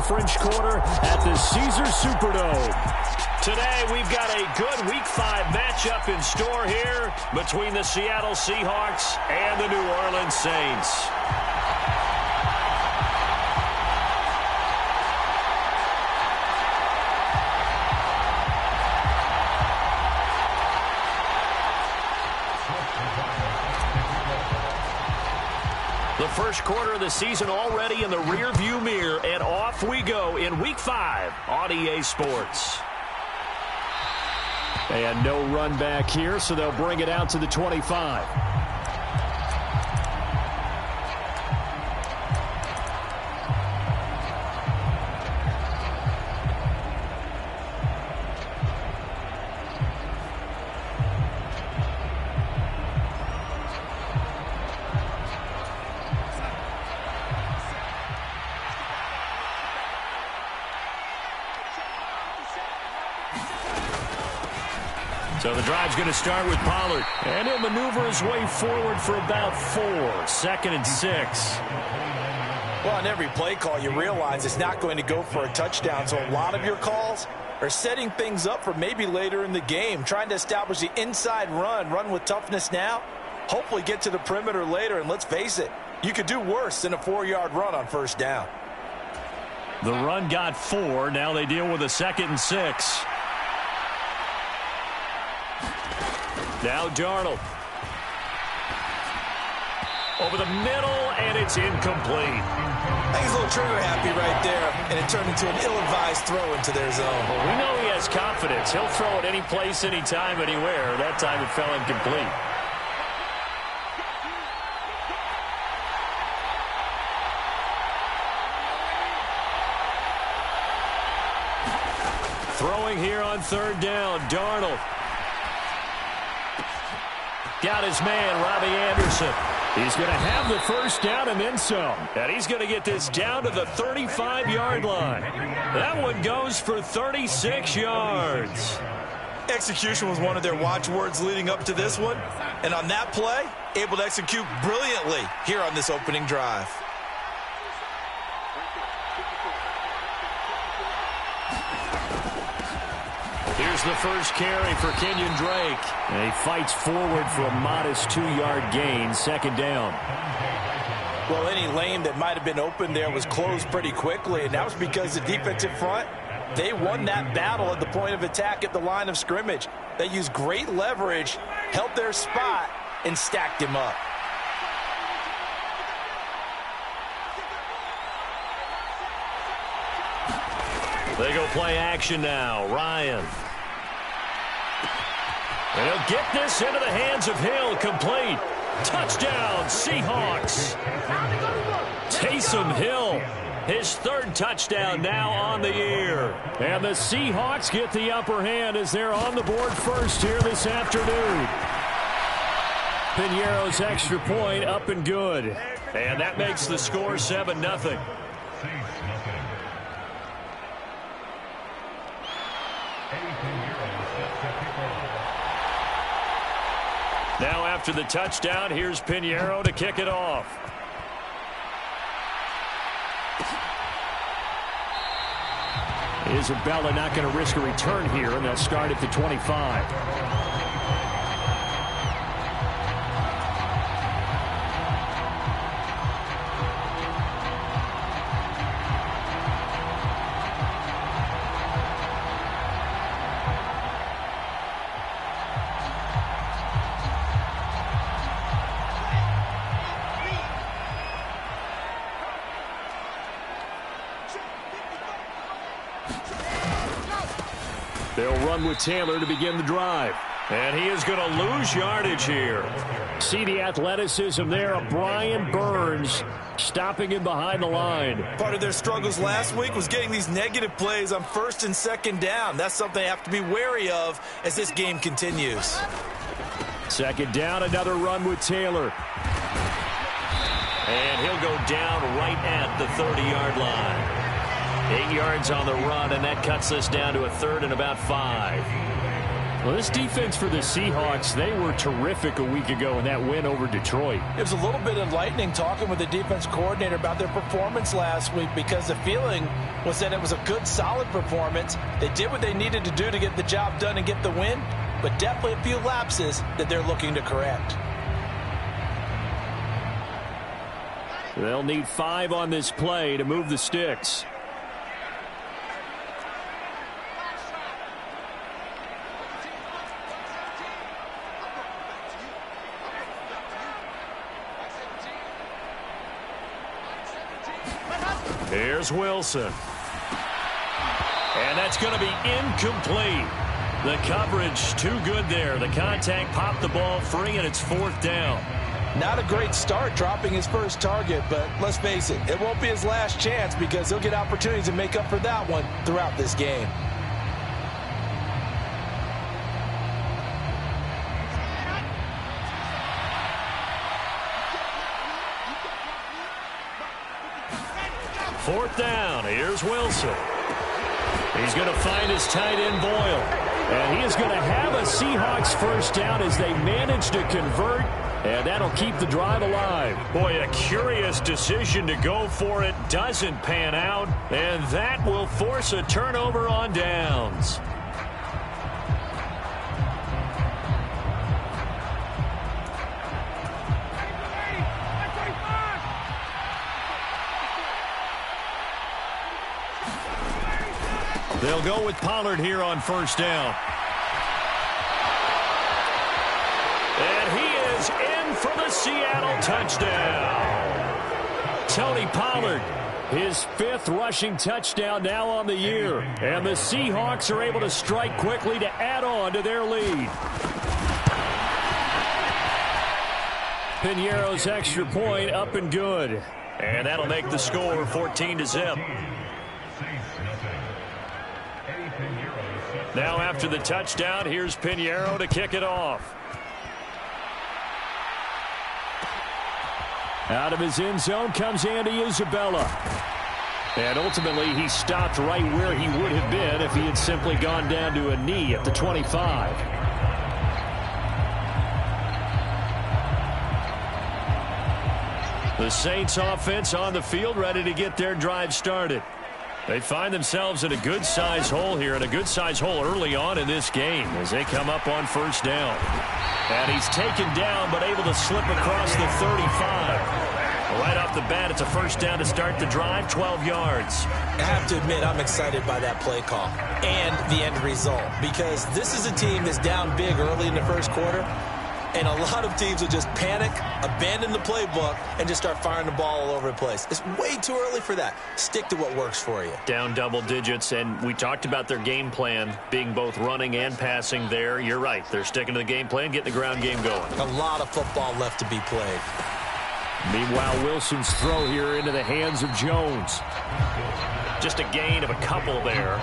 French Quarter at the Caesars Superdome. Today, we've got a good Week 5 matchup in store here between the Seattle Seahawks and the New Orleans Saints. The first quarter of the season already in the rearview mirror, and off we go in Week 5 on EA Sports. And no run back here, so they'll bring it out to the 25. So the drive's going to start with Pollard. And he'll maneuver his way forward for about 4. 2nd and 6. Well, on every play call, you realize it's not going to go for a touchdown. So a lot of your calls are setting things up for maybe later in the game, trying to establish the inside run with toughness now, hopefully get to the perimeter later. And let's face it, you could do worse than a 4-yard run on first down. The run got 4. Now they deal with a 2nd and 6. Now Darnold. Over the middle, and it's incomplete. I think he's a little trigger happy right there, and it turned into an ill-advised throw into their zone. Well, we know he has confidence. He'll throw it any place, anytime, anywhere. That time it fell incomplete. Throwing here on 3rd down, Darnold. Got his man, Robbie Anderson. He's going to have the first down and then some. And he's going to get this down to the 35-yard line. That one goes for 36 yards. Execution was one of their watchwords leading up to this one. And on that play, able to execute brilliantly here on this opening drive. Here's the first carry for Kenyon Drake. And he fights forward for a modest 2-yard gain, 2nd down. Well, any lane that might have been open there was closed pretty quickly, and that was because the defensive front, they won that battle at the point of attack at the line of scrimmage. They used great leverage, held their spot, and stacked him up. They go play action now. Ryan. And he'll get this into the hands of Hill. Complete. Touchdown, Seahawks. Taysom Hill, his 3rd touchdown now on the year. And the Seahawks get the upper hand as they're on the board first here this afternoon. Piñeiro's extra point up and good. And that makes the score 7-0. Now after the touchdown, here's Piñeiro to kick it off. Isabella not going to risk a return here, and they'll start at the 25. They'll run with Taylor to begin the drive. And he is going to lose yardage here. See the athleticism there of Brian Burns stopping him behind the line. Part of their struggles last week was getting these negative plays on 1st and 2nd down. That's something they have to be wary of as this game continues. 2nd down, another run with Taylor. And he'll go down right at the 30-yard line. 8 yards on the run, and that cuts us down to a 3rd and about 5. Well, this defense for the Seahawks, they were terrific a week ago in that win over Detroit. It was a little bit enlightening talking with the defense coordinator about their performance last week, because the feeling was that it was a good, solid performance. They did what they needed to do to get the job done and get the win, but definitely a few lapses that they're looking to correct. They'll need 5 on this play to move the sticks. Here's Wilson. And that's going to be incomplete. The coverage too good there. The contact popped the ball free, and it's 4th down. Not a great start dropping his first target, but let's face it, it won't be his last chance, because he'll get opportunities to make up for that one throughout this game. Fourth down. Here's Wilson. He's going to find his tight end, Boyle. And he is going to have a Seahawks first down as they manage to convert. And that'll keep the drive alive. Boy, a curious decision to go for it. Doesn't pan out. And that will force a turnover on downs. They'll go with Pollard here on first down. And he is in for the Seattle touchdown. Tony Pollard, his 5th rushing touchdown now on the year. And the Seahawks are able to strike quickly to add on to their lead. Piñeiro's extra point up and good. And that'll make the score 14-0. Now after the touchdown, here's Piñeiro to kick it off. Out of his end zone comes Andy Isabella. And ultimately, he stopped right where he would have been if he had simply gone down to a knee at the 25. The Saints offense on the field, ready to get their drive started. They find themselves in a good-sized hole here, and a good-sized hole early on in this game as they come up on first down. And he's taken down, but able to slip across the 35. Right off the bat, it's a first down to start the drive, 12 yards. I have to admit, I'm excited by that play call and the end result, because this is a team that's down big early in the first quarter. And a lot of teams will just panic, abandon the playbook, and just start firing the ball all over the place. It's way too early for that. Stick to what works for you. Down double digits, and we talked about their game plan being both running and passing there. You're right. They're sticking to the game plan, getting the ground game going. A lot of football left to be played. Meanwhile, Wilson's throw here into the hands of Jones. Just a gain of a couple there,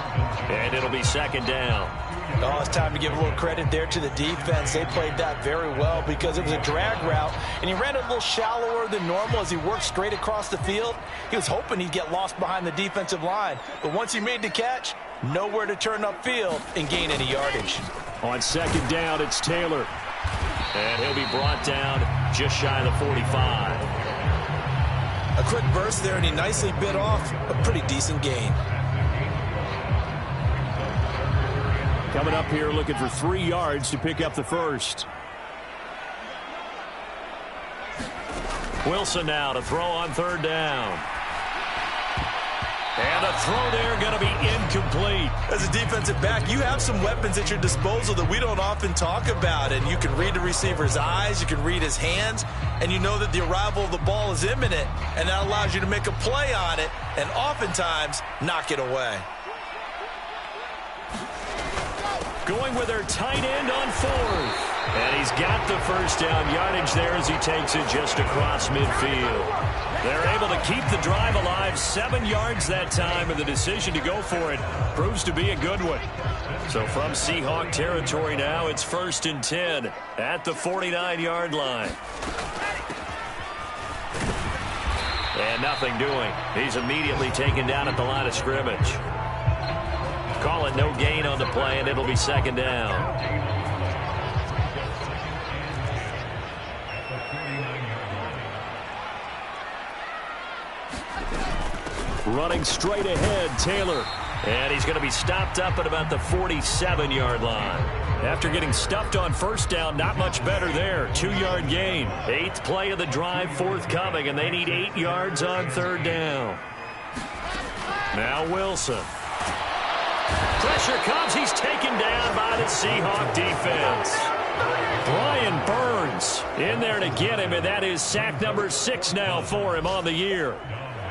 and it'll be second down. Oh, it's time to give a little credit there to the defense. They played that very well because it was a drag route, and he ran it a little shallower than normal as he worked straight across the field. He was hoping he'd get lost behind the defensive line, but once he made the catch, nowhere to turn upfield and gain any yardage. On second down, it's Taylor, and he'll be brought down just shy of the 45. A quick burst there, and he nicely bit off a pretty decent gain. Coming up here looking for 3 yards to pick up the first. Wilson now to throw on third down. And a throw there going to be incomplete. As a defensive back, you have some weapons at your disposal that we don't often talk about. And you can read the receiver's eyes, you can read his hands, and you know that the arrival of the ball is imminent. And that allows you to make a play on it and oftentimes knock it away. Going with their tight end on fourth. And he's got the first down yardage there as he takes it just across midfield. They're able to keep the drive alive, 7 yards that time, and the decision to go for it proves to be a good one. So from Seahawk territory now, it's 1st and 10 at the 49-yard line. And nothing doing. He's immediately taken down at the line of scrimmage. Call it no gain on the play, and it'll be second down. Running straight ahead, Taylor. And he's going to be stopped up at about the 47-yard line. After getting stuffed on first down, not much better there. 2-yard gain. 8th play of the drive forthcoming, and they need 8 yards on third down. Now Wilson. Pressure comes. He's taken down by the Seahawk defense. Brian Burns in there to get him, and that is sack number 6 now for him on the year.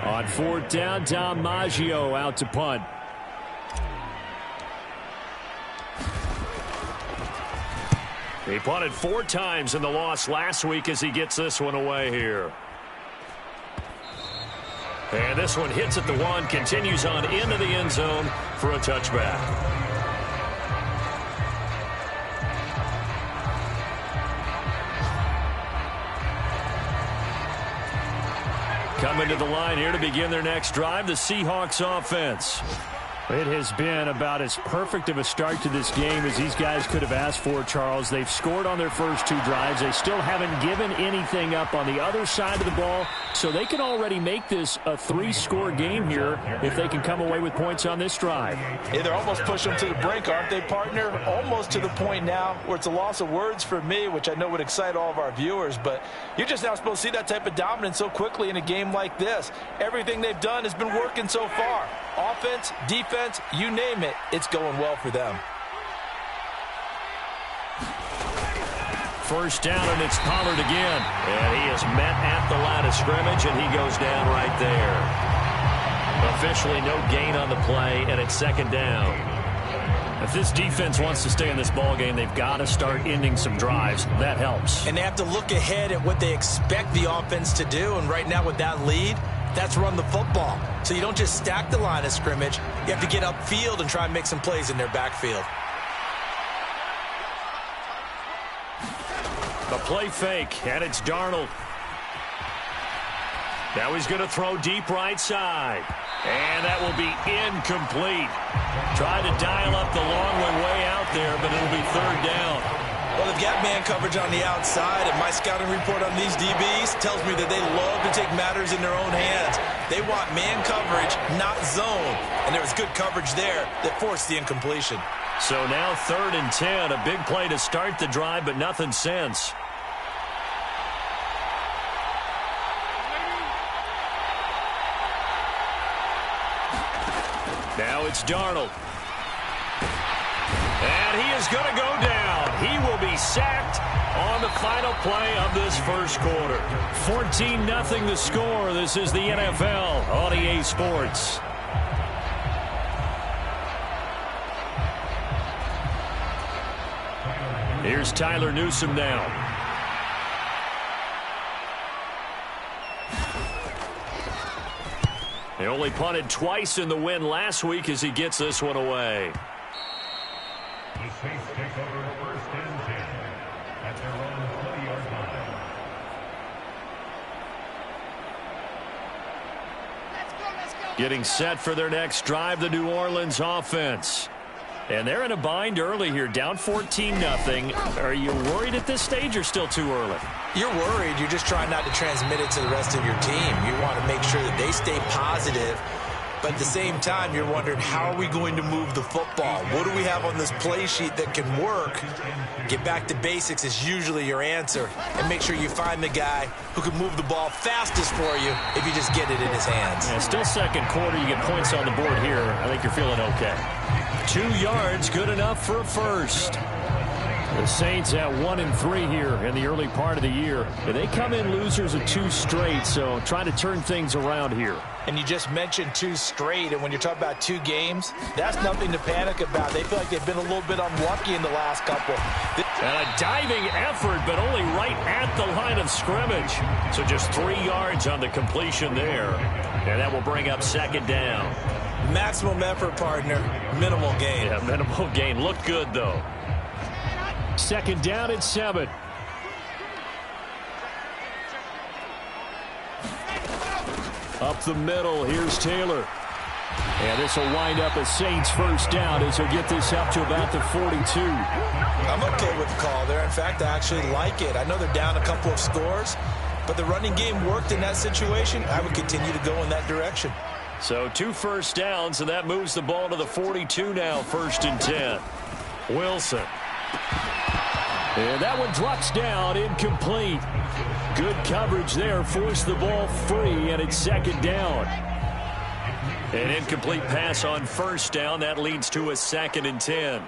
On fourth down, Dom Maggio out to punt. He punted 4 times in the loss last week as he gets this one away here. And this one hits at the 1, continues on into the end zone for a touchback. Coming to the line here to begin their next drive, the Seahawks offense. It has been about as perfect of a start to this game as these guys could have asked for, Charles. They've scored on their first 2 drives. They still haven't given anything up on the other side of the ball, so they can already make this a 3-score game here if they can come away with points on this drive. Yeah, they're almost pushing them to the brink, aren't they, partner? Almost to the point now where it's a loss of words for me, which I know would excite all of our viewers, but you're just now supposed to see that type of dominance so quickly in a game like this. Everything they've done has been working so far. Offense, defense, you name it, it's going well for them. First down, and it's Pollard again. And he is met at the line of scrimmage, and he goes down right there. Officially no gain on the play, and it's second down. If this defense wants to stay in this ballgame, they've got to start ending some drives. That helps. And they have to look ahead at what they expect the offense to do, and right now with that lead, that's run the football. So you don't just stack the line of scrimmage. You have to get upfield and try and make some plays in their backfield. The play fake, and it's Darnold. Now he's going to throw deep right side. And that will be incomplete. Tried to dial up the long way out there, but it'll be third down. Well, they've got man coverage on the outside, and my scouting report on these DBs tells me that they love to take matters in their own hands. They want man coverage, not zone. And there was good coverage there that forced the incompletion. So now 3rd and 10, a big play to start the drive, but nothing since. Now it's Darnold. And he is going to go down. He will be sacked on the final play of this first quarter. 14-0 the score. This is the NFL on EA Sports. Here's Tyler Newsome now. They only punted twice in the win last week as he gets this one away. The Saints take over 1st and 10 at their own 20-yard line. Getting set for their next drive, the New Orleans offense. And they're in a bind early here, down 14-0. Are you worried at this stage or still too early? You're worried. You're just trying not to transmit it to the rest of your team. You want to make sure that they stay positive. But at the same time, you're wondering, how are we going to move the football? What do we have on this play sheet that can work? Get back to basics is usually your answer. And make sure you find the guy who can move the ball fastest for you if you just get it in his hands. Yeah, still second quarter. You get points on the board here. I think you're feeling okay. 2 yards, good enough for a first. The Saints at 1-3 here in the early part of the year. They come in losers of 2 straight, so trying to turn things around here. And you just mentioned 2 straight, and when you're talking about 2 games, that's nothing to panic about. They feel like they've been a little bit unlucky in the last couple. And a diving effort, but only right at the line of scrimmage. So just 3 yards on the completion there. And that will bring up second down. Maximum effort, partner. Minimal gain. Yeah, minimal gain. Looked good, though. Second down and 7. Up the middle, here's Taylor. And this will wind up a Saints first down as he'll get this up to about the 42. I'm okay with the call there. In fact, I actually like it. I know they're down a couple of scores, but the running game worked in that situation. I would continue to go in that direction. So 2 first downs, and that moves the ball to the 42 now, 1st and 10. Wilson. And that one drops down, incomplete. Good coverage there, forced the ball free, and it's 2nd down. An incomplete pass on 1st down. That leads to a 2nd and 10.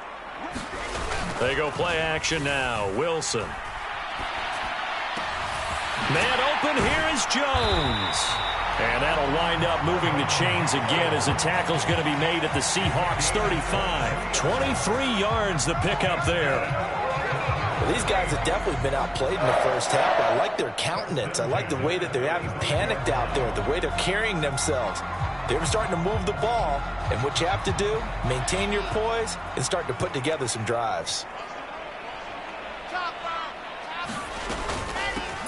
They go play action now. Wilson. Man open, here is Jones. And that'll wind up moving the chains again as the tackle's going to be made at the Seahawks 35. 23 yards the pickup there. Well, these guys have definitely been outplayed in the first half. I like their countenance. I like the way that they haven't panicked out there, the way they're carrying themselves. They're starting to move the ball, and what you have to do, maintain your poise and start to put together some drives.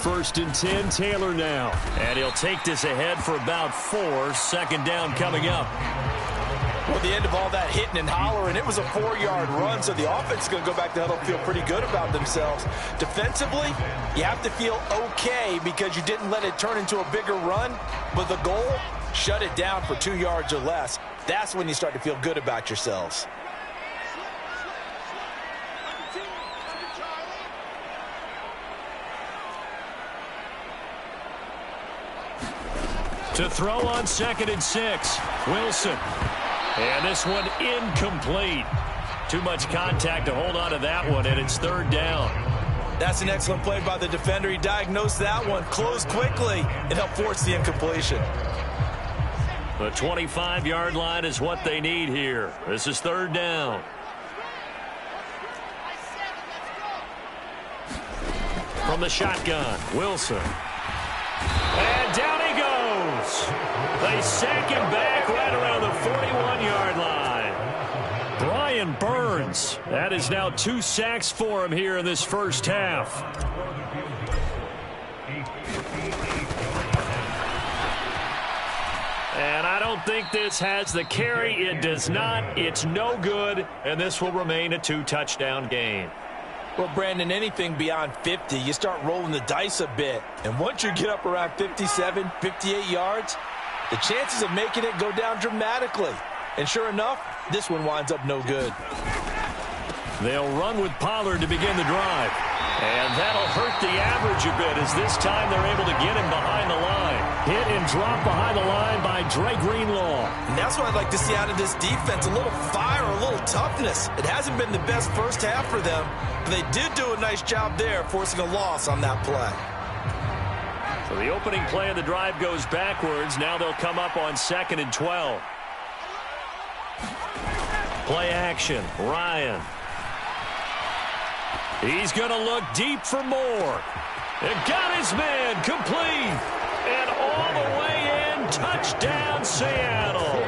1st and 10, Taylor now. And he'll take this ahead for about 4. 2nd down coming up. Well, at the end of all that hitting and hollering, it was a 4-yard run, so the offense is going to go back to huddle and feel pretty good about themselves. Defensively, you have to feel okay because you didn't let it turn into a bigger run, but the goal, shut it down for 2 yards or less. That's when you start to feel good about yourselves. To throw on 2nd and 6, Wilson. And this one incomplete. Too much contact to hold on to that one, and it's 3rd down. That's an excellent play by the defender. He diagnosed that one, closed quickly, and helped force the incompletion. The 25-yard line is what they need here. This is 3rd down. From the shotgun, Wilson. And down he goes. They sack him back right around the 41-yard line. Brian Burns. That is now 2 sacks for him here in this first half. And I don't think this has the carry. It does not. It's no good. And this will remain a 2-touchdown game. Well, Brandon, anything beyond 50, you start rolling the dice a bit. And once you get up around 57, 58 yards, the chances of making it go down dramatically. And sure enough, this one winds up no good. They'll run with Pollard to begin the drive. And that'll hurt the average a bit as this time they're able to get him behind the line. Hit and drop behind the line by Dre Greenlaw. And that's what I'd like to see out of this defense, a little fire, a little toughness. It hasn't been the best first half for them, but they did do a nice job there forcing a loss on that play. So the opening play of the drive goes backwards. Now they'll come up on 2nd and 12. Play action, Ryan. He's going to look deep for more. And got his man complete. And all the way in, touchdown Seattle.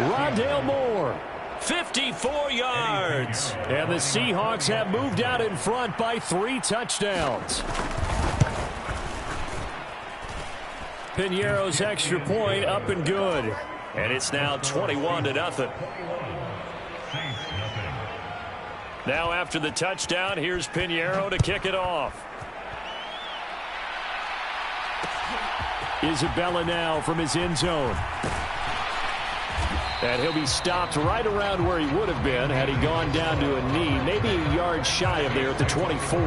Rondale Moore, 54 yards. And the Seahawks have moved out in front by 3 touchdowns. Piñeiro's extra point up and good. And it's now 21-0. Now after the touchdown, here's Piñeiro to kick it off. Isabella now from his end zone. And he'll be stopped right around where he would have been had he gone down to a knee, maybe a yard shy of there at the 24.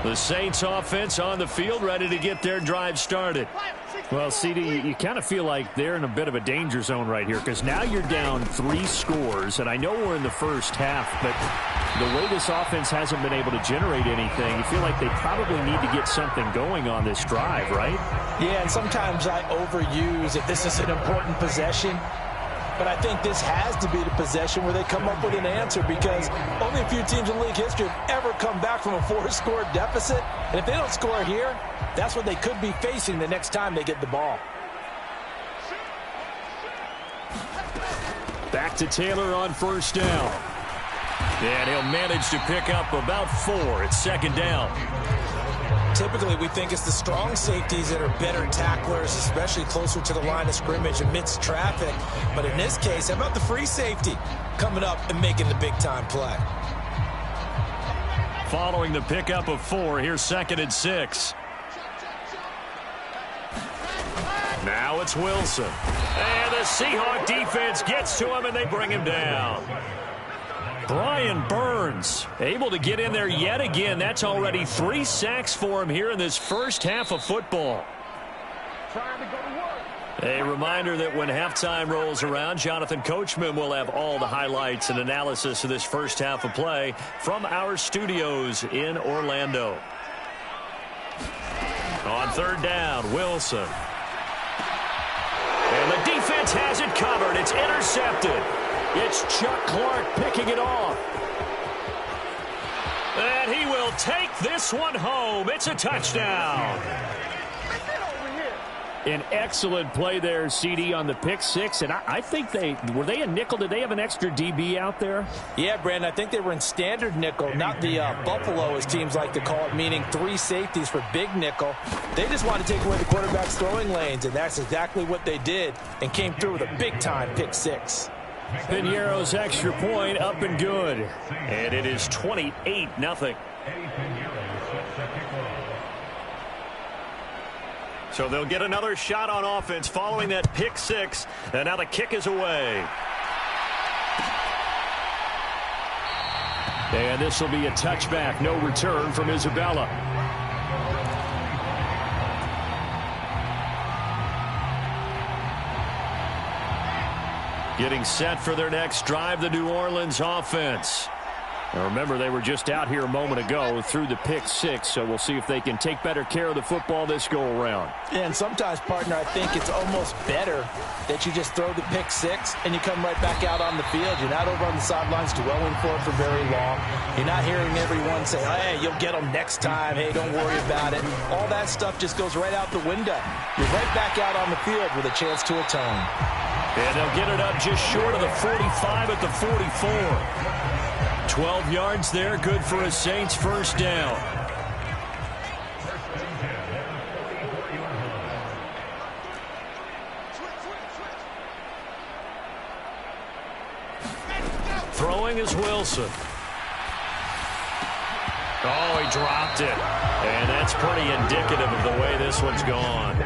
The Saints offense on the field, ready to get their drive started. Well, CD, you kind of feel like they're in a bit of a danger zone right here because now you're down 3 scores, and I know we're in the first half, but the way this offense hasn't been able to generate anything, you feel like they probably need to get something going on this drive, right? Yeah, and sometimes I overuse if this is an important possession. But I think this has to be the possession where they come up with an answer because only a few teams in league history have ever come back from a 4-score deficit. And if they don't score here, that's what they could be facing the next time they get the ball. Back to Taylor on 1st down. And he'll manage to pick up about 4. It's second down. Typically, we think it's the strong safeties that are better tacklers, especially closer to the line of scrimmage amidst traffic. But in this case, how about the free safety coming up and making the big-time play? Following the pickup of 4, here's 2nd and 6. Now it's Wilson. And the Seahawk defense gets to him, and they bring him down. Brian Burns able to get in there yet again. That's already 3 sacks for him here in this first half of football. A reminder that when halftime rolls around, Jonathan Coachman will have all the highlights and analysis of this first half of play from our studios in Orlando. On 3rd down, Wilson. And the defense has it covered. It's intercepted. It's Chuck Clark picking it off. And he will take this one home. It's a touchdown. An excellent play there, CD, on the pick 6. And I think were they a nickel? Did they have an extra DB out there? Yeah, Brandon, I think they were in standard nickel, not the Buffalo, as teams like to call it, meaning 3 safeties for big nickel. They just wanted to take away the quarterback's throwing lanes, and that's exactly what they did and came through with a big-time pick 6. Piñeiro's extra point up and good. And it is 28-0. So they'll get another shot on offense following that pick 6. And now the kick is away. And this will be a touchback. No return from Isabella. Getting set for their next drive, the New Orleans offense. Now remember, they were just out here a moment ago through the pick 6, so we'll see if they can take better care of the football this go-around. Yeah, and sometimes, partner, I think it's almost better that you just throw the pick 6 and you come right back out on the field. You're not over on the sidelines dwelling for it for very long. You're not hearing everyone say, hey, you'll get them next time. Hey, don't worry about it. All that stuff just goes right out the window. You're right back out on the field with a chance to atone. And they'll get it up just short of the 45 at the 44. 12 yards there, good for a Saints first down. Throwing is Wilson. Oh, he dropped it. And that's pretty indicative of the way this one's gone.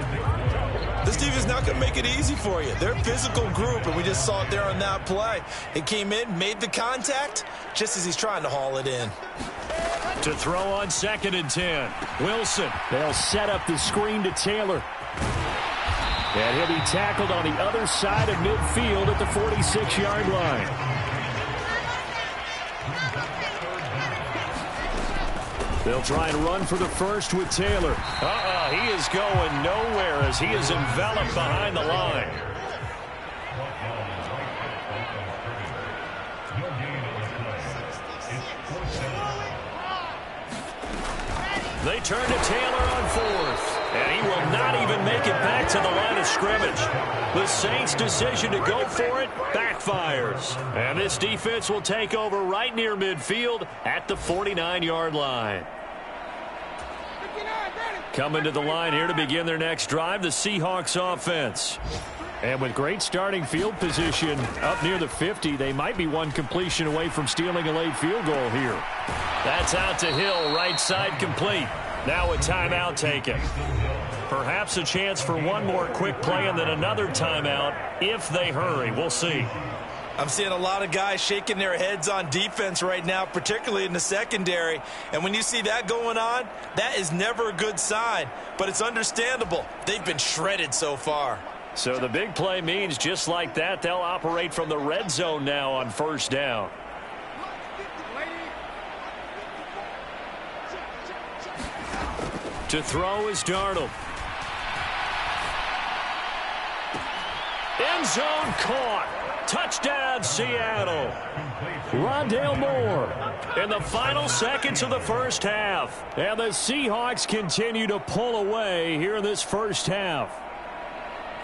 This defense is not going to make it easy for you. They're a physical group, and we just saw it there on that play. It came in, made the contact, just as he's trying to haul it in. To throw on 2nd and 10. Wilson. They'll set up the screen to Taylor. And he'll be tackled on the other side of midfield at the 46-yard line. They'll try and run for the first with Taylor. He is going nowhere as he is enveloped behind the line. They turn to Taylor on 4th. And he will not even make it back to the line of scrimmage. The Saints' decision to go for it backfires. And this defense will take over right near midfield at the 49-yard line. Coming to the line here to begin their next drive, the Seahawks offense. And with great starting field position up near the 50, they might be one completion away from stealing a late field goal here. That's out to Hill, right side complete. Now a timeout taken. Perhaps a chance for one more quick play and then another timeout if they hurry. We'll see. I'm seeing a lot of guys shaking their heads on defense right now, particularly in the secondary. And when you see that going on, that is never a good sign. But it's understandable. They've been shredded so far. So the big play means just like that, they'll operate from the red zone now on first down. To throw is Darnold. End zone caught. Touchdown, Seattle. Rondale Moore In the final seconds of the first half. And the Seahawks continue to pull away here in this first half.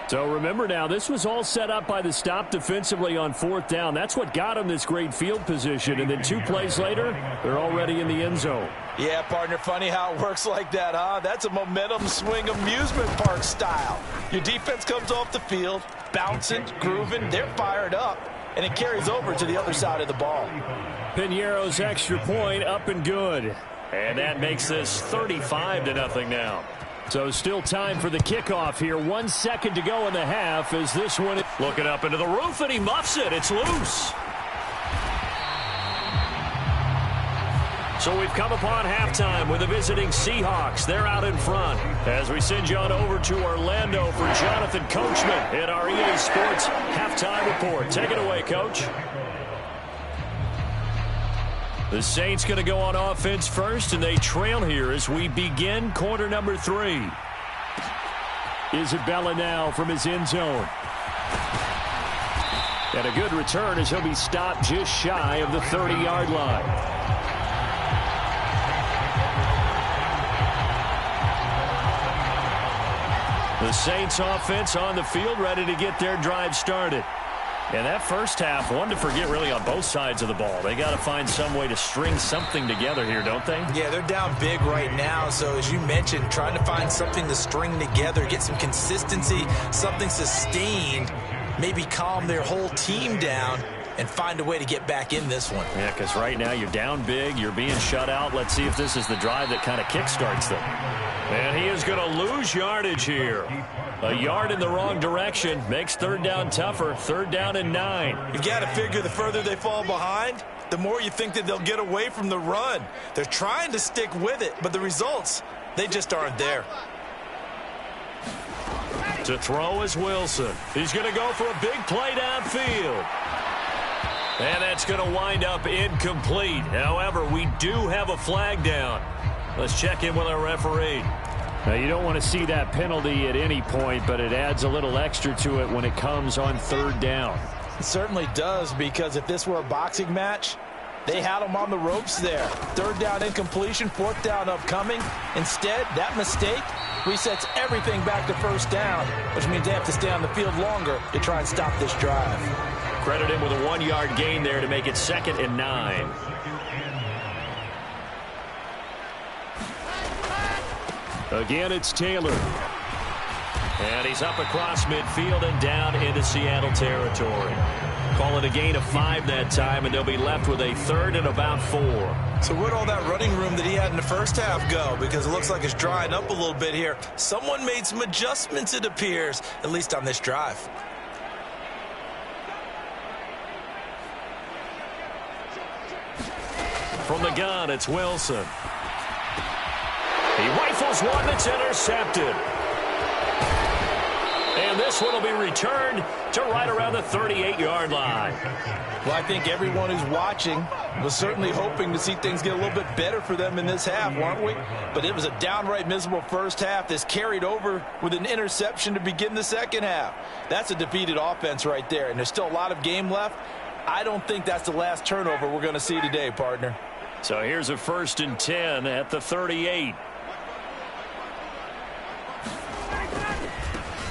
So remember now, this was all set up by the stop defensively on 4th down. That's what got them this great field position. And then 2 plays later, they're already in the end zone. Yeah, partner, funny how it works like that, huh? That's a momentum swing amusement park style. Your defense comes off the field, bouncing, grooving, they're fired up, and it carries over to the other side of the ball. Piñeiro's extra point up and good. And that makes this 35-0 now. So still time for the kickoff here. 1 second to go in the half as this one. Looking up into the roof, and he muffs it. It's loose. So we've come upon halftime with the visiting Seahawks. They're out in front. As we send you on over to Orlando for Jonathan Coachman in our EA Sports Halftime Report. Take it away, Coach. The Saints going to go on offense first, and they trail here as we begin quarter number 3. Isabella now from his end zone. And a good return as he'll be stopped just shy of the 30-yard line. The Saints offense on the field ready to get their drive started. And that first half, one to forget really on both sides of the ball. They got to find some way to string something together here, don't they? Yeah, they're down big right now. So as you mentioned, trying to find something to string together, get some consistency, something sustained, maybe calm their whole team down and find a way to get back in this one. Yeah, because right now you're down big, you're being shut out. Let's see if this is the drive that kind of kickstarts them. And he is going to lose yardage here. A yard in the wrong direction makes 3rd down tougher. 3rd down and 9. You got to figure the further they fall behind, the more you think that they'll get away from the run. They're trying to stick with it, but the results, they just aren't there. To throw is Wilson. He's going to go for a big play downfield. And that's going to wind up incomplete. However, we do have a flag down. Let's check in with our referee. Now, you don't want to see that penalty at any point, but it adds a little extra to it when it comes on 3rd down. It certainly does, because if this were a boxing match, they had them on the ropes there. 3rd down incompletion, 4th down upcoming. Instead, that mistake resets everything back to 1st down, which means they have to stay on the field longer to try and stop this drive. Credit him with a 1-yard gain there to make it 2nd and 9. Again, it's Taylor. And he's up across midfield and down into Seattle territory. Call it a gain of 5 that time, and they'll be left with a 3rd and about 4. So where'd all that running room that he had in the first half go? Because it looks like it's drying up a little bit here. Someone made some adjustments, it appears, at least on this drive. From the gun, it's Wilson. He rifles one that's intercepted. And this one will be returned to right around the 38-yard line. Well, I think everyone who's watching was certainly hoping to see things get a little bit better for them in this half, weren't we? But it was a downright miserable first half. This carried over with an interception to begin the second half. That's a defeated offense right there, and there's still a lot of game left. I don't think that's the last turnover we're going to see today, partner. So here's a 1st and 10 at the 38.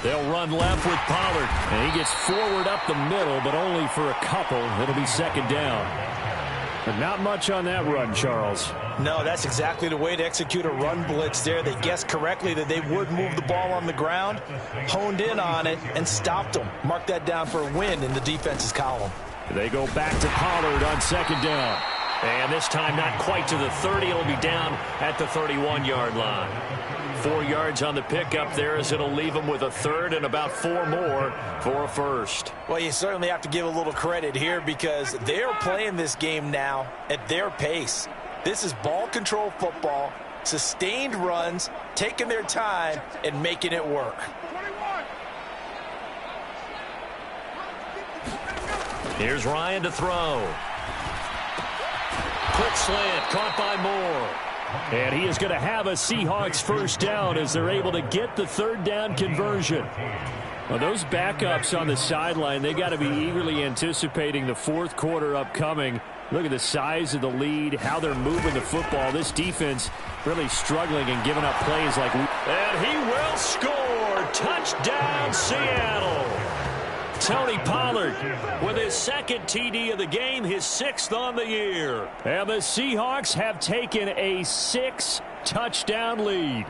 They'll run left with Pollard, and he gets forward up the middle, but only for a couple. It'll be 2nd down. But not much on that run, Charles. No, that's exactly the way to execute a run blitz there. They guessed correctly that they would move the ball on the ground, honed in on it, and stopped them. Mark that down for a win in the defense's column. They go back to Pollard on 2nd down. And this time not quite to the 30. It'll be down at the 31-yard line. 4 yards on the pickup there as it'll leave them with a 3rd and about 4 more for a 1st. Well, you certainly have to give a little credit here because they're playing this game now at their pace. This is ball control football, sustained runs, taking their time and making it work. Here's Ryan to throw. Quick slant, caught by Moore. And he is going to have a Seahawks 1st down as they're able to get the 3rd down conversion. Well, those backups on the sideline, they got to be eagerly anticipating the 4th quarter upcoming. Look at the size of the lead, how they're moving the football. This defense really struggling and giving up plays like... And he will score. Touchdown, Seattle. Tony Pollard with his second TD of the game, his 6th on the year. And the Seahawks have taken a 6-touchdown lead.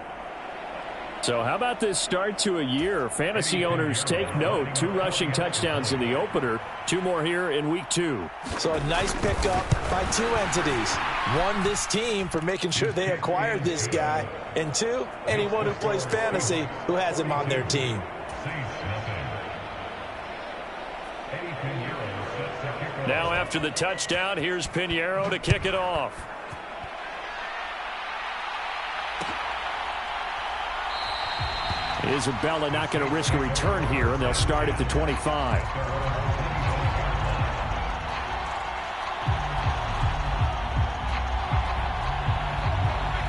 So how about this start to a year? Fantasy owners take note. 2 rushing touchdowns in the opener. 2 more here in week 2. So a nice pickup by 2 entities. 1, this team for making sure they acquired this guy. And 2, anyone who plays fantasy who has him on their team. Now after the touchdown, here's Pinheiro to kick it off. Isabella not going to risk a return here, and they'll start at the 25.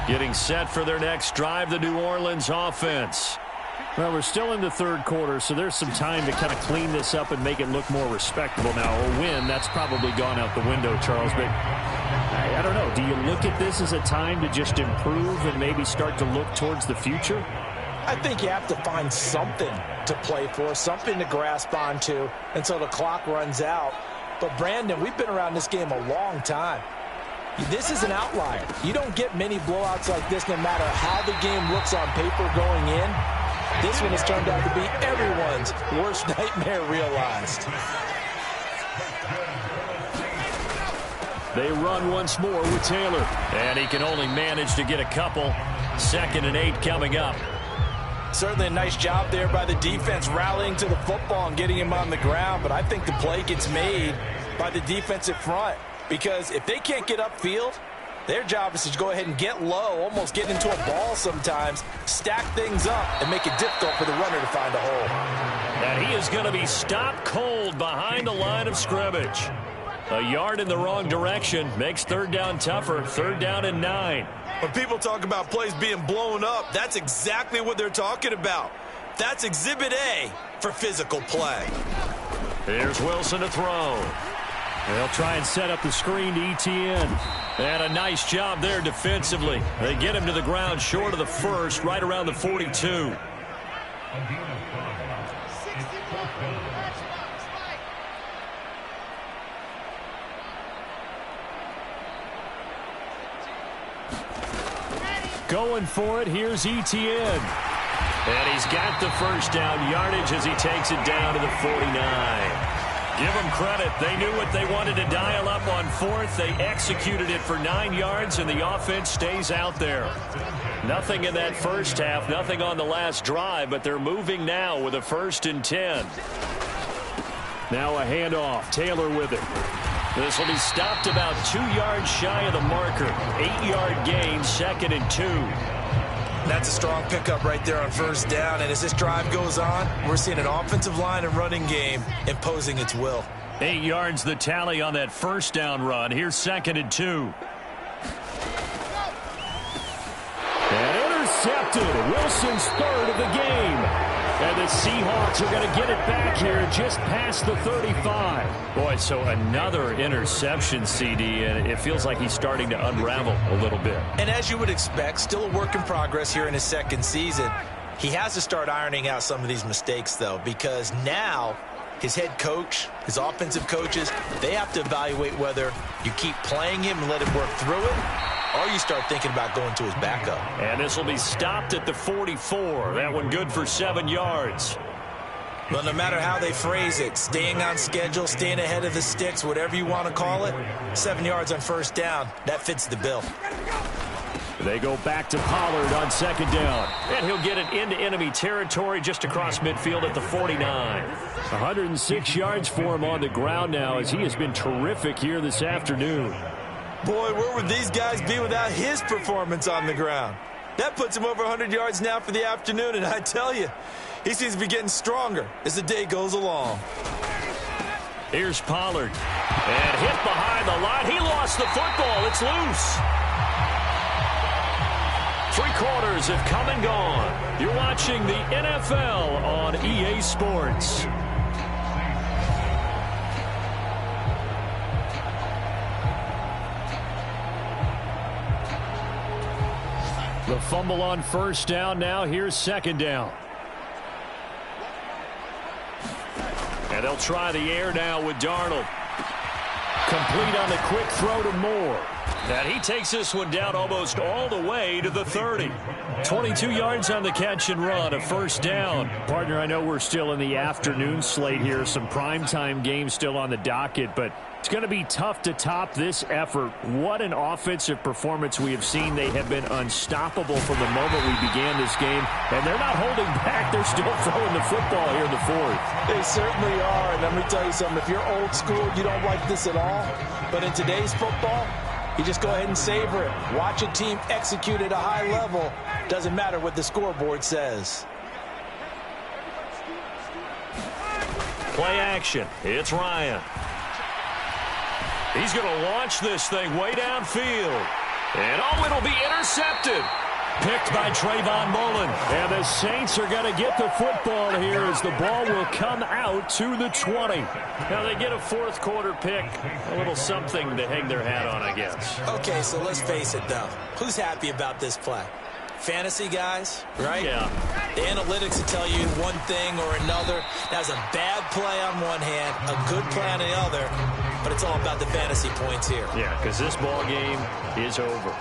Getting set for their next drive, the New Orleans offense. Well, we're still in the 3rd quarter, so there's some time to kind of clean this up and make it look more respectable. Now, a win, that's probably gone out the window, Charles, but I don't know. Do you look at this as a time to just improve and maybe start to look towards the future? I think you have to find something to play for, something to grasp onto until the clock runs out. But, Brandon, we've been around this game a long time. This is an outlier. You don't get many blowouts like this no matter how the game looks on paper going in. This one has turned out to be everyone's worst nightmare realized. They run once more with Taylor. And he can only manage to get a couple. 2nd and 8 coming up. Certainly a nice job there by the defense rallying to the football and getting him on the ground. But I think the play gets made by the defensive front. Because if they can't get upfield, their job is to go ahead and get low, almost get into a ball sometimes, stack things up, and make it difficult for the runner to find a hole. And he is going to be stopped cold behind the line of scrimmage. A yard in the wrong direction makes 3rd down tougher. 3rd down and 9. When people talk about plays being blown up, that's exactly what they're talking about. That's Exhibit A for physical play. Here's Wilson to throw. They'll try and set up the screen to Etienne. And a nice job there defensively. They get him to the ground short of the 1st, right around the 42. Going for it, here's Etienne. And he's got the 1st down yardage as he takes it down to the 49. Give them credit. They knew what they wanted to dial up on 4th. They executed it for 9 yards, and the offense stays out there. Nothing in that 1st half, nothing on the last drive, but they're moving now with a 1st and 10. Now a handoff. Taylor with it. This will be stopped about 2 yards shy of the marker. 8-yard gain, 2nd and 2. That's a strong pickup right there on 1st down. And as this drive goes on, we're seeing an offensive line and running game imposing its will. 8 yards the tally on that 1st down run. Here's 2nd and 2. And intercepted. Wilson's 3rd of the game. And the Seahawks are going to get it back here just past the 35. Boy, so another interception, CD, and it feels like he's starting to unravel a little bit. And as you would expect, still a work in progress here in his 2nd season. He has to start ironing out some of these mistakes, though, because now his head coach, his offensive coaches, they have to evaluate whether you keep playing him and let him work through it, or you start thinking about going to his backup. And this will be stopped at the 44. That one good for 7 yards. Well, no matter how they phrase it, staying on schedule, staying ahead of the sticks, whatever you want to call it, 7 yards on 1st down, that fits the bill. They go back to Pollard on 2nd down. And he'll get it into enemy territory just across midfield at the 49. 106 yards for him on the ground now as he has been terrific here this afternoon. Boy, where would these guys be without his performance on the ground? That puts him over 100 yards now for the afternoon, and I tell you, he seems to be getting stronger as the day goes along. Here's Pollard. And hit behind the line. He lost the football. It's loose. 3 quarters have come and gone. You're watching the NFL on EA Sports. The fumble on first down. Now here's second down. And they'll try the air now with Darnold. Complete on the quick throw to Moore. And he takes this one down almost all the way to the 30. 22 yards on the catch and run, a first down. Partner, I know we're still in the afternoon slate here. Some primetime games still on the docket, but it's going to be tough to top this effort. What an offensive performance we have seen. They have been unstoppable from the moment we began this game, and they're not holding back. They're still throwing the football here in the fourth. They certainly are, and let me tell you something. If you're old school, you don't like this at all. But in today's football, you just go ahead and savor it. Watch a team execute at a high level. Doesn't matter what the scoreboard says. Play action. It's Ryan. He's going to launch this thing way downfield. And oh, it'll be intercepted. Picked by Trayvon Mullen. And the Saints are going to get the football here as the ball will come out to the 20. Now they get a fourth quarter pick. A little something to hang their hat on, I guess. Okay, so let's face it, though. Who's happy about this play? Fantasy guys, right? Yeah. The analytics will tell you one thing or another. That's a bad play on one hand, a good play on the other. But it's all about the fantasy points here. Yeah, because this ball game is over.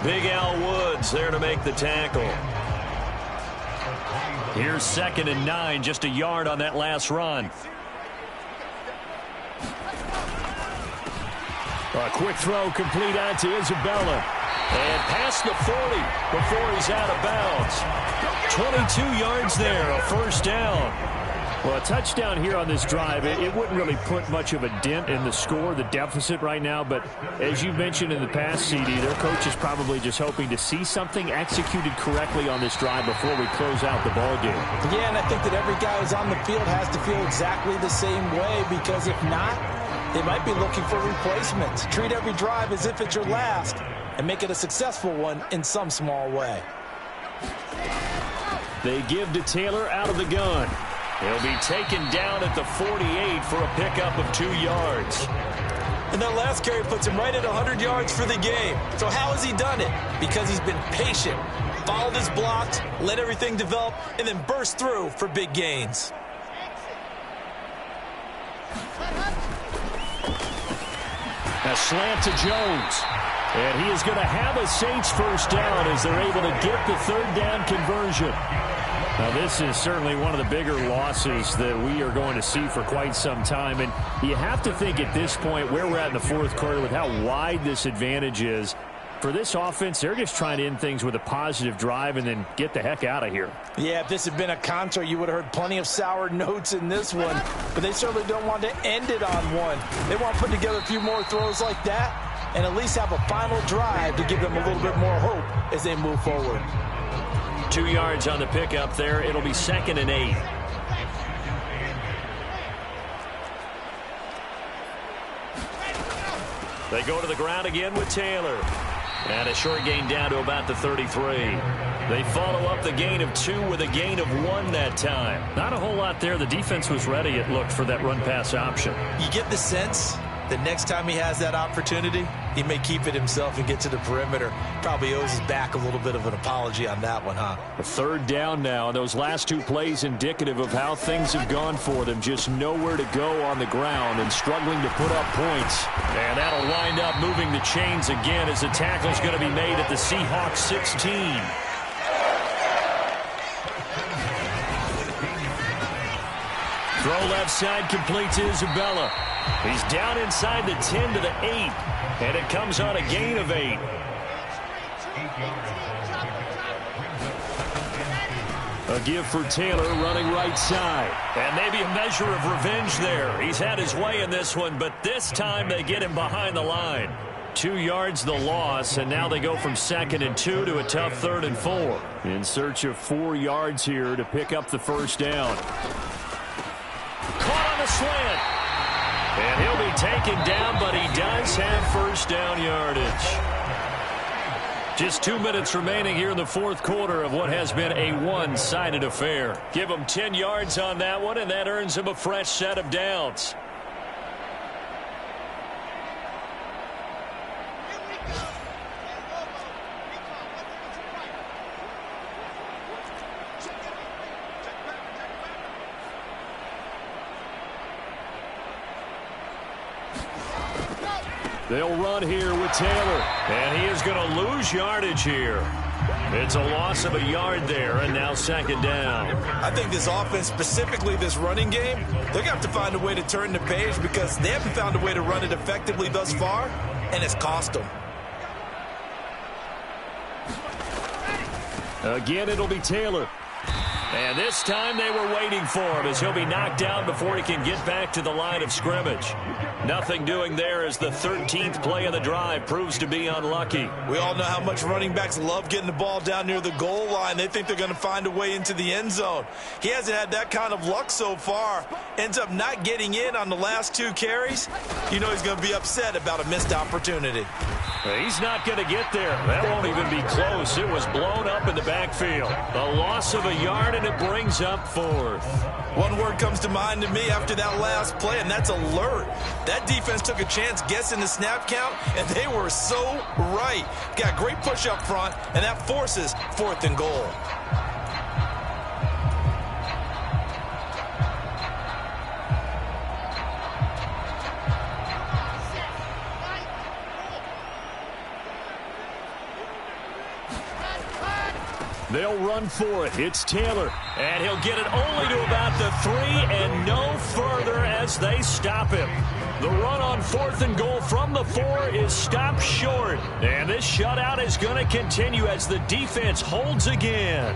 Big Al Woods there to make the tackle. Here's 2nd and 9, just a yard on that last run. A quick throw complete out to Isabella. And past the 40 before he's out of bounds. 22 yards there, a first down. Well, a touchdown here on this drive, it wouldn't really put much of a dent in the score, the deficit right now. But as you mentioned in the past, CD, their coach is probably just hoping to see something executed correctly on this drive before we close out the ball game. Yeah, and I think that every guy who's on the field has to feel exactly the same way, because if not, they might be looking for replacements. Treat every drive as if it's your last and make it a successful one in some small way. They give to Taylor out of the gun. He'll be taken down at the 48 for a pickup of 2 yards. And that last carry puts him right at 100 yards for the game. So how has he done it? Because he's been patient, followed his blocks, let everything develop, and then burst through for big gains. A slant to Jones. And he is going to have a Saints first down as they're able to get the third down conversion. Now, this is certainly one of the bigger losses that we are going to see for quite some time. And you have to think at this point where we're at in the fourth quarter with how wide this advantage is. For this offense, they're just trying to end things with a positive drive and then get the heck out of here. Yeah, if this had been a concert, you would have heard plenty of sour notes in this one. But they certainly don't want to end it on one. They want to put together a few more throws like that and at least have a final drive to give them a little bit more hope as they move forward. 2 yards on the pickup there. It'll be 2nd and 8. They go to the ground again with Taylor. And a short gain down to about the 33. They follow up the gain of 2 with a gain of 1 that time. Not a whole lot there. The defense was ready, it looked, for that run-pass option. You get the sense that next time he has that opportunity, he may keep it himself and get to the perimeter. Probably owes his back a little bit of an apology on that one, huh? A third down now. Those last 2 plays indicative of how things have gone for them. Just nowhere to go on the ground and struggling to put up points. And that'll wind up moving the chains again as the tackle's going to be made at the Seahawks 16. Throw left side, complete to Isabella. He's down inside the 10 to the 8, and it comes on a gain of 8. A give for Taylor running right side. And maybe a measure of revenge there. He's had his way in this one, but this time they get him behind the line. 2 yards the loss, and now they go from 2nd and 2 to a tough 3rd and 4. In search of 4 yards here to pick up the first down. Caught on the slant. And he'll be taken down, but he does have first down yardage. Just 2 minutes remaining here in the fourth quarter of what has been a one-sided affair. Give him 10 yards on that one, and that earns him a fresh set of downs. They'll run here with Taylor, and he is going to lose yardage here. It's a loss of a yard there, and now second down. I think this offense, specifically this running game, they're going to have to find a way to turn the page because they haven't found a way to run it effectively thus far, and it's cost them. Again, it'll be Taylor. And this time they were waiting for him as he'll be knocked down before he can get back to the line of scrimmage. Nothing doing there as the 13th play of the drive proves to be unlucky. We all know how much running backs love getting the ball down near the goal line. They think they're going to find a way into the end zone. He hasn't had that kind of luck so far. Ends up not getting in on the last 2 carries. You know he's going to be upset about a missed opportunity. He's not going to get there. That won't even be close. It was blown up in the backfield. A loss of a yard, and it brings up 4th. One word comes to mind to me after that last play, and that's alert. That defense took a chance guessing the snap count, and they were so right. Got great push up front, and that forces 4th and goal. They'll run for it. It's Taylor. And he'll get it only to about the 3 and no further as they stop him. The run on 4th and goal from the 4 is stopped short. And this shutout is going to continue as the defense holds again.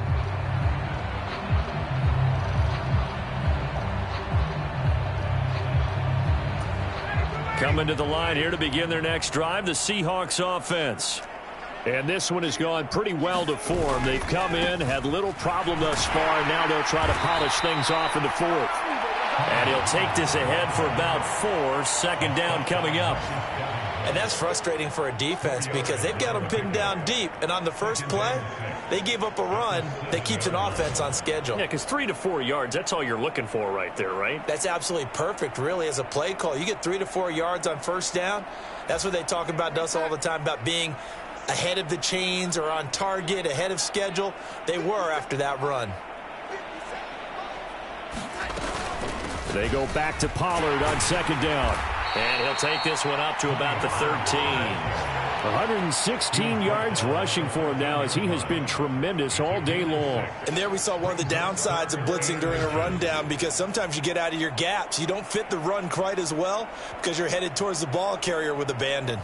Coming to the line here to begin their next drive, the Seahawks offense. And this one has gone pretty well to form. They've come in, had little problem thus far, and now they'll try to polish things off in the 4th. And he'll take this ahead for about 4. Second down coming up. And that's frustrating for a defense because they've got them pinned down deep. And on the first play, they gave up a run that keeps an offense on schedule. Yeah, because 3 to 4 yards, that's all you're looking for right there, right? That's absolutely perfect, really, as a play call. You get 3 to 4 yards on first down. That's what they talk about us all the time, about being ahead of the chains or on target, ahead of schedule. They were after that run. They go back to Pollard on second down. And he'll take this one up to about the 13. 116 yards rushing for him now as he has been tremendous all day long. And there we saw one of the downsides of blitzing during a rundown because sometimes you get out of your gaps. You don't fit the run quite as well because you're headed towards the ball carrier with abandon.